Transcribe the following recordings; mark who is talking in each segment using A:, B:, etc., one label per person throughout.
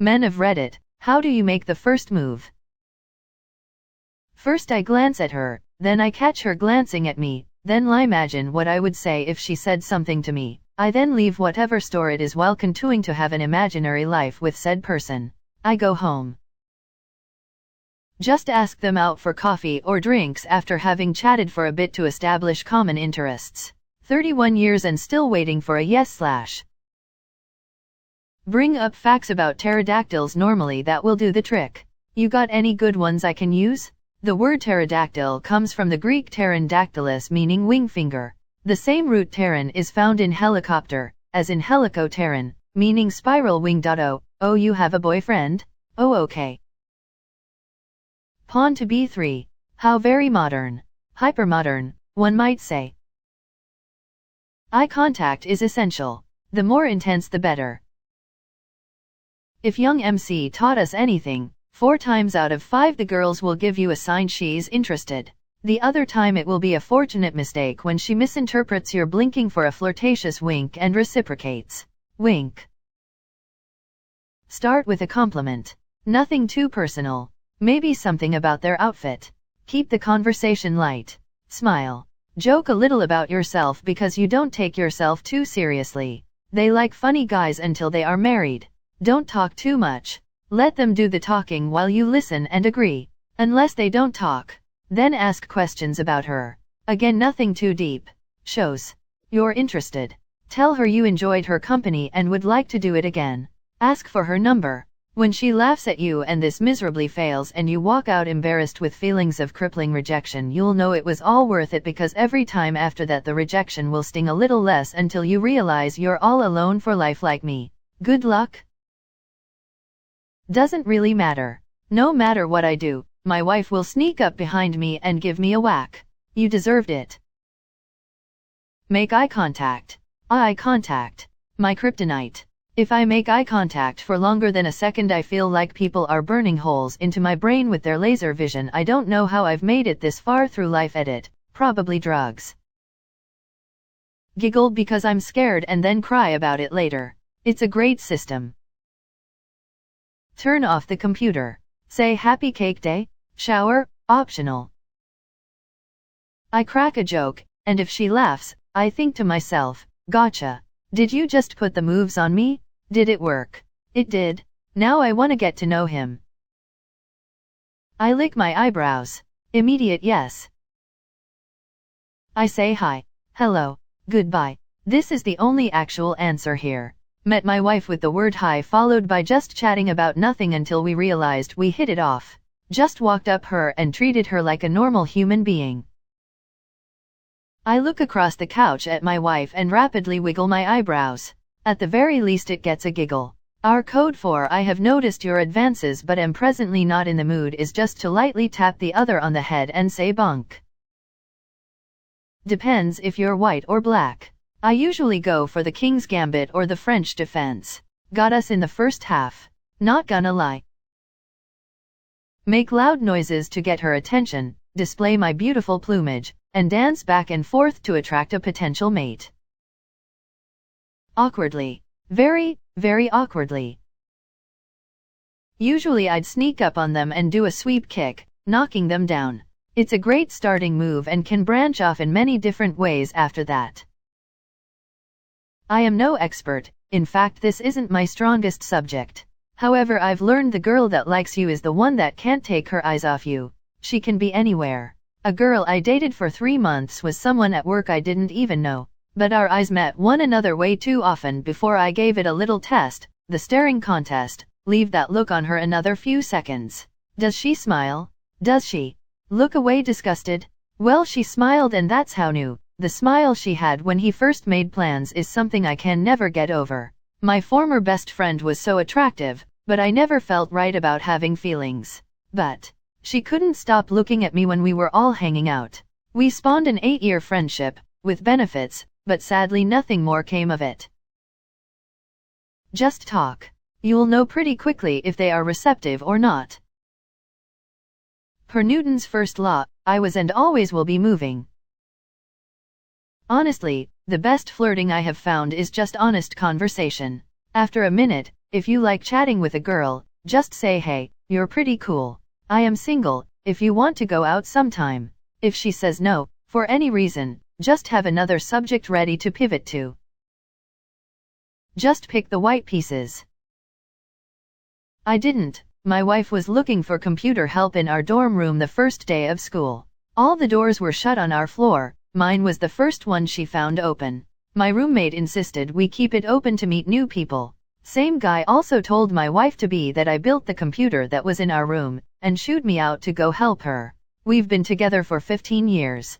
A: Men of Reddit, how do you make the first move? First I glance at her, then I catch her glancing at me, then I imagine what I would say if she said something to me. I then leave whatever store it is while continuing to have an imaginary life with said person. I go home. Just ask them out for coffee or drinks after having chatted for a bit to establish common interests. 31 years and still waiting for a yes/. Bring up facts about pterodactyls, normally that will do the trick. You got any good ones I can use? The word pterodactyl comes from the Greek pteron dactylus, meaning wing finger. The same root pteron is found in helicopter, as in helicopteron, meaning spiral wing. Oh, you have a boyfriend? Oh, okay. Pawn to b3. How very modern. Hypermodern, one might say. Eye contact is essential. The more intense the better. If young MC taught us anything, 4 times out of 5 the girls will give you a sign she's interested. The other time it will be a fortunate mistake when she misinterprets your blinking for a flirtatious wink and reciprocates. Wink. Start with a compliment. Nothing too personal. Maybe something about their outfit. Keep the conversation light. Smile. Joke a little about yourself because you don't take yourself too seriously. They like funny guys until they are married. Don't talk too much. Let them do the talking while you listen and agree. Unless they don't talk, then ask questions about her. Again, nothing too deep. Shows you're interested. Tell her you enjoyed her company and would like to do it again. Ask for her number. When she laughs at you and this miserably fails and you walk out embarrassed with feelings of crippling rejection, you'll know it was all worth it, because every time after that the rejection will sting a little less until you realize you're all alone for life like me. Good luck. Doesn't really matter. No matter what I do, my wife will sneak up behind me and give me a whack. You deserved it. Make eye contact. Eye contact. My kryptonite. If I make eye contact for longer than a second, I feel like people are burning holes into my brain with their laser vision. I don't know how I've made it this far through life. Edit. Probably drugs. Giggle because I'm scared and then cry about it later. It's a great system. Turn off the computer. Say happy cake day. Shower, optional. I crack a joke, and if she laughs, I think to myself, gotcha. Did you just put the moves on me? Did it work? It did. Now I wanna get to know him. I lick my eyebrows. Immediate yes. I say hi, hello, goodbye. This is the only actual answer here. Met my wife with the word hi followed by just chatting about nothing until we realized we hit it off. Just walked up her and treated her like a normal human being. I look across the couch at my wife and rapidly wiggle my eyebrows. At the very least it gets a giggle. Our code for I have noticed your advances but am presently not in the mood is just to lightly tap the other on the head and say bunk. Depends if you're white or black. I usually go for the King's Gambit or the French defense. Got us in the first half. Not gonna lie. Make loud noises to get her attention, display my beautiful plumage, and dance back and forth to attract a potential mate. Awkwardly. Very, very awkwardly. Usually I'd sneak up on them and do a sweep kick, knocking them down. It's a great starting move and can branch off in many different ways after that. I am no expert, in fact this isn't my strongest subject. However, I've learned the girl that likes you is the one that can't take her eyes off you. She can be anywhere. A girl I dated for 3 months was someone at work I didn't even know, but our eyes met one another way too often before I gave it a little test, the staring contest. Leave that look on her another few seconds. Does she smile? Does she look away disgusted? Well, she smiled, and that's how new. The smile she had when he first made plans is something I can never get over. My former best friend was so attractive, but I never felt right about having feelings. But she couldn't stop looking at me when we were all hanging out. We spawned an 8-year friendship, with benefits, but sadly nothing more came of it. Just talk. You'll know pretty quickly if they are receptive or not. Per Newton's first law, I was and always will be moving. Honestly, the best flirting I have found is just honest conversation. After a minute, if you like chatting with a girl, just say hey, you're pretty cool. I am single, if you want to go out sometime. If she says no, for any reason, just have another subject ready to pivot to. Just pick the white pieces. I didn't. My wife was looking for computer help in our dorm room the first day of school. All the doors were shut on our floor, mine was the first one she found open. My roommate insisted we keep it open to meet new people. Same guy also told my wife to be that I built the computer that was in our room, and shooed me out to go help her. We've been together for 15 years.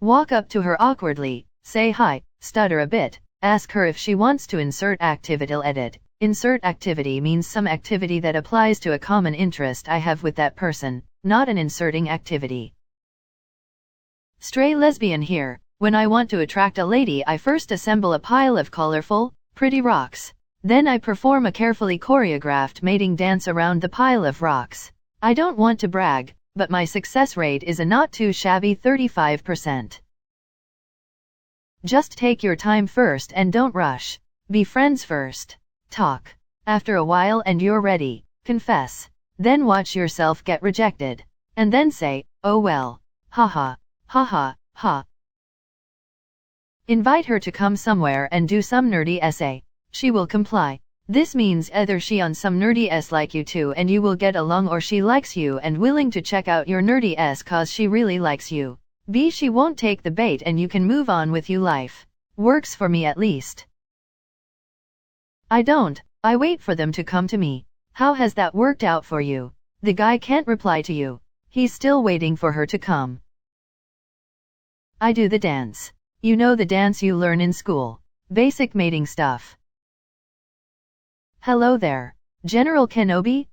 A: Walk up to her awkwardly, say hi, stutter a bit, ask her if she wants to insert activity. Edit. Insert activity means some activity that applies to a common interest I have with that person, not an inserting activity. Stray lesbian here. When I want to attract a lady, I first assemble a pile of colorful, pretty rocks. Then I perform a carefully choreographed mating dance around the pile of rocks. I don't want to brag, but my success rate is a not too shabby 35%. Just take your time first and don't rush. Be friends first. Talk. After a while and you're ready, confess. Then watch yourself get rejected. And then say, oh well. Haha. Haha. Ha. Invite her to come somewhere and do some nerdy essay. She will comply. This means either she on some nerdy s like you too and you will get along, or she likes you and willing to check out your nerdy s cause she really likes you. B, she won't take the bait and you can move on with your life. Works for me at least. I don't. I wait for them to come to me. How has that worked out for you? The guy can't reply to you. He's still waiting for her to come. I do the dance. You know the dance you learn in school. Basic mating stuff. Hello there. General Kenobi?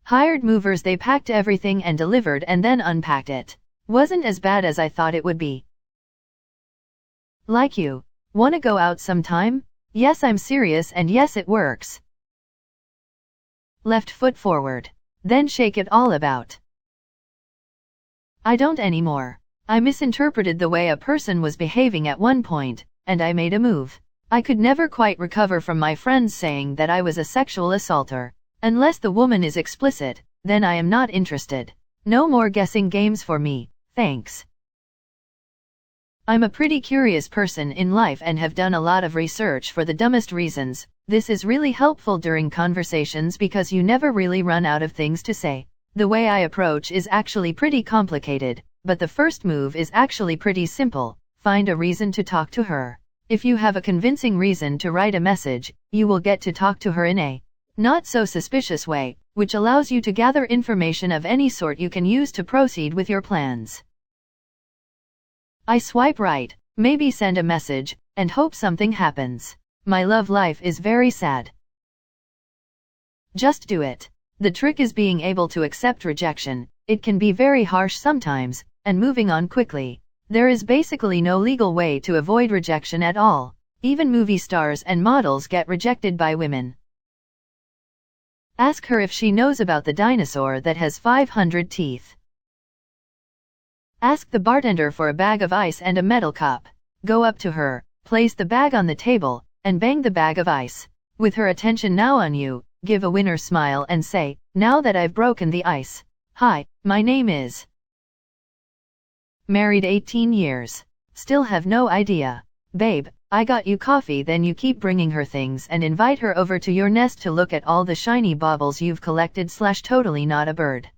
A: Hired movers, they packed everything and delivered and then unpacked it. Wasn't as bad as I thought it would be. Like you. Wanna go out sometime? Yes, I'm serious, and yes, it works. Left foot forward. Then shake it all about. I don't anymore. I misinterpreted the way a person was behaving at one point, and I made a move. I could never quite recover from my friends saying that I was a sexual assaulter. Unless the woman is explicit, then I am not interested. No more guessing games for me, thanks. I'm a pretty curious person in life and have done a lot of research for the dumbest reasons. This is really helpful during conversations because you never really run out of things to say. The way I approach is actually pretty complicated, but the first move is actually pretty simple. Find a reason to talk to her. If you have a convincing reason to write a message, you will get to talk to her in a not so suspicious way, which allows you to gather information of any sort you can use to proceed with your plans. I swipe right, maybe send a message, and hope something happens. My love life is very sad. Just do it. The trick is being able to accept rejection. It can be very harsh sometimes, and moving on quickly. There is basically no legal way to avoid rejection at all. Even movie stars and models get rejected by women. Ask her if she knows about the dinosaur that has 500 teeth. Ask the bartender for a bag of ice and a metal cup. Go up to her, place the bag on the table, and bang the bag of ice. With her attention now on you, give a winner smile and say, now that I've broken the ice. Hi, my name is. Married 18 years. Still have no idea. Babe, I got you coffee. Then you keep bringing her things and invite her over to your nest to look at all the shiny baubles you've collected. Totally not a bird.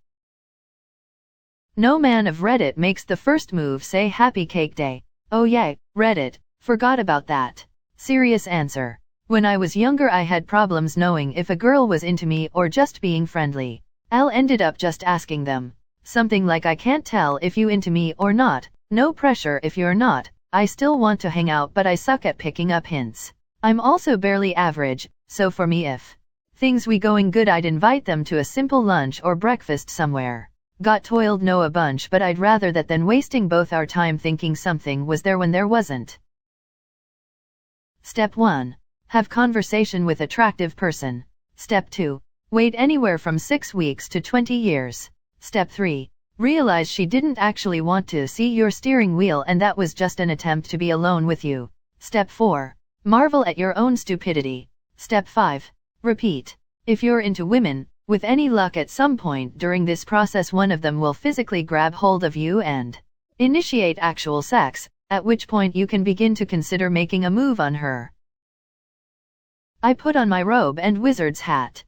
A: No man of Reddit makes the first move. Say happy cake day. Oh yay, Reddit, forgot about that. Serious answer. When I was younger I had problems knowing if a girl was into me or just being friendly. I'll ended up just asking them. Something like, I can't tell if you into me or not. No pressure if you're not. I still want to hang out but I suck at picking up hints. I'm also barely average, so for me if things we going good I'd invite them to a simple lunch or breakfast somewhere. Got toiled no a bunch but I'd rather that than wasting both our time thinking something was there when there wasn't. Step 1. Have conversation with attractive person. Step 2. Wait anywhere from 6 weeks to 20 years. Step 3. Realize she didn't actually want to see your steering wheel and that was just an attempt to be alone with you. Step 4. Marvel at your own stupidity. Step 5. Repeat. If you're into women, with any luck at some point during this process one of them will physically grab hold of you and initiate actual sex, at which point you can begin to consider making a move on her. I put on my robe and wizard's hat.